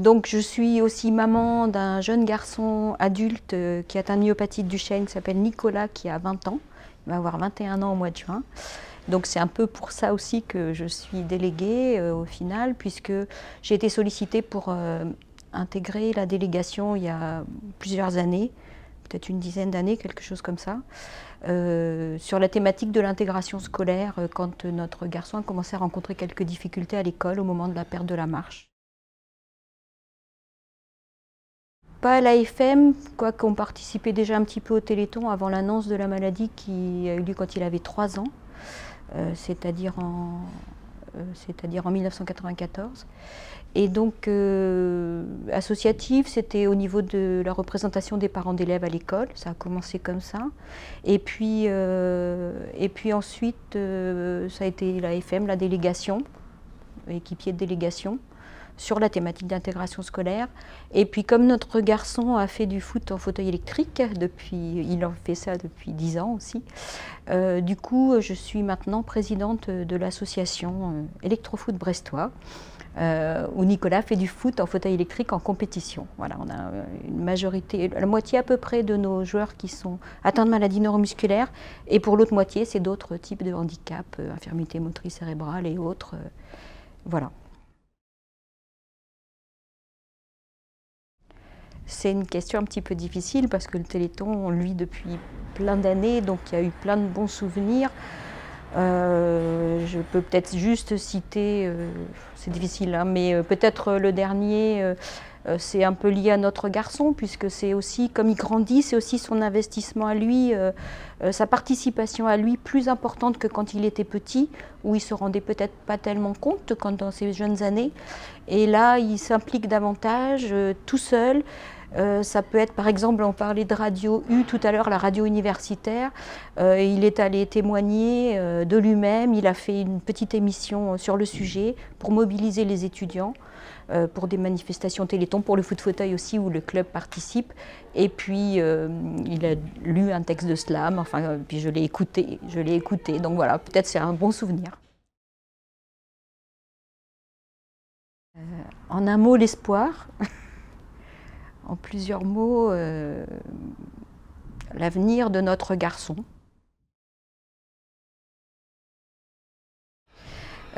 Donc je suis aussi maman d'un jeune garçon adulte qui atteint de myopathe de Duchenne, qui s'appelle Nicolas, qui a 20 ans. Il va avoir 21 ans au mois de juin. Donc c'est un peu pour ça aussi que je suis déléguée au final, puisque j'ai été sollicitée pour intégrer la délégation il y a plusieurs années, peut-être une dizaine d'années, quelque chose comme ça, sur la thématique de l'intégration scolaire quand notre garçon a commencé à rencontrer quelques difficultés à l'école au moment de la perte de la marche. Pas à l'AFM, quoique on participait déjà un petit peu au Téléthon avant l'annonce de la maladie qui a eu lieu quand il avait 3 ans, c'est-à-dire en 1994. Et donc, associative, c'était au niveau de la représentation des parents d'élèves à l'école, ça a commencé comme ça. Et puis ensuite, ça a été l'AFM, la délégation, équipier de délégation, sur la thématique d'intégration scolaire. Et puis comme notre garçon a fait du foot en fauteuil électrique, il en fait ça depuis 10 ans aussi, du coup je suis maintenant présidente de l'association Électrofoot Brestois, où Nicolas fait du foot en fauteuil électrique en compétition. Voilà, on a une majorité, la moitié à peu près de nos joueurs qui sont atteints de maladies neuromusculaires, et pour l'autre moitié c'est d'autres types de handicaps, infirmité motrice cérébrale et autres. Voilà. C'est une question un petit peu difficile parce que le Téléthon, on le vit depuis plein d'années, donc il y a eu plein de bons souvenirs. Je peux peut-être juste citer, c'est difficile, hein, mais peut-être le dernier, c'est un peu lié à notre garçon, puisque c'est aussi, comme il grandit, c'est aussi son investissement à lui, sa participation à lui plus importante que quand il était petit, où il se rendait peut-être pas tellement compte quand dans ses jeunes années. Et là, il s'implique davantage, tout seul. Ça peut être, par exemple, on parlait de Radio U tout à l'heure, la radio universitaire. Il est allé témoigner de lui-même, il a fait une petite émission sur le sujet pour mobiliser les étudiants, pour des manifestations Téléthon, pour le foot fauteuil aussi, où le club participe. Et puis, il a lu un texte de slam, enfin, puis je l'ai écouté. Donc voilà, peut-être c'est un bon souvenir. En un mot, l'espoir. En plusieurs mots, l'avenir de notre garçon.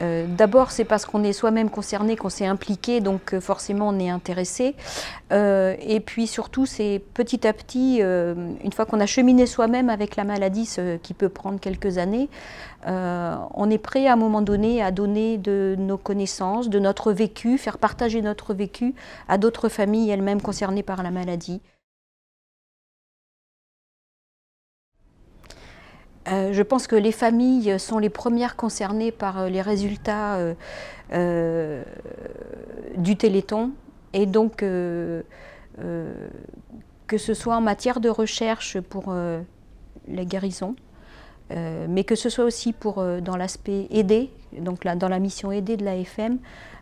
D'abord, c'est parce qu'on est soi-même concerné, qu'on s'est impliqué, donc forcément on est intéressé. Et puis surtout, c'est petit à petit, une fois qu'on a cheminé soi-même avec la maladie, ce qui peut prendre quelques années, on est prêt à un moment donné à donner de nos connaissances, de notre vécu, faire partager notre vécu à d'autres familles elles-mêmes concernées par la maladie. Je pense que les familles sont les premières concernées par les résultats du Téléthon, et donc que ce soit en matière de recherche pour la guérison, mais que ce soit aussi dans l'aspect aidé, donc dans la mission aidée de l'AFM.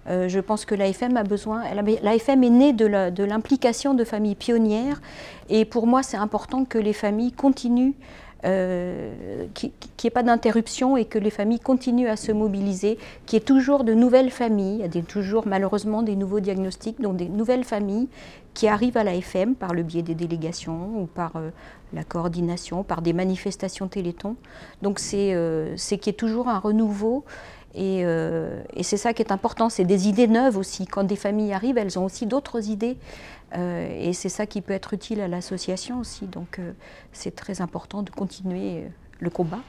Je pense que l'AFM a besoin, l'AFM est née de l'implication de familles pionnières, et pour moi c'est important que les familles continuent, qu'il n'y ait pas d'interruption et que les familles continuent à se mobiliser, qu'il y ait toujours de nouvelles familles, il y a toujours malheureusement des nouveaux diagnostics, donc des nouvelles familles qui arrivent à l'AFM par le biais des délégations ou par la coordination, par des manifestations Téléthon. Donc c'est qu'il y ait toujours un renouveau. Et c'est ça qui est important, c'est des idées neuves aussi. Quand des familles arrivent, elles ont aussi d'autres idées. Et c'est ça qui peut être utile à l'association aussi. Donc c'est très important de continuer le combat.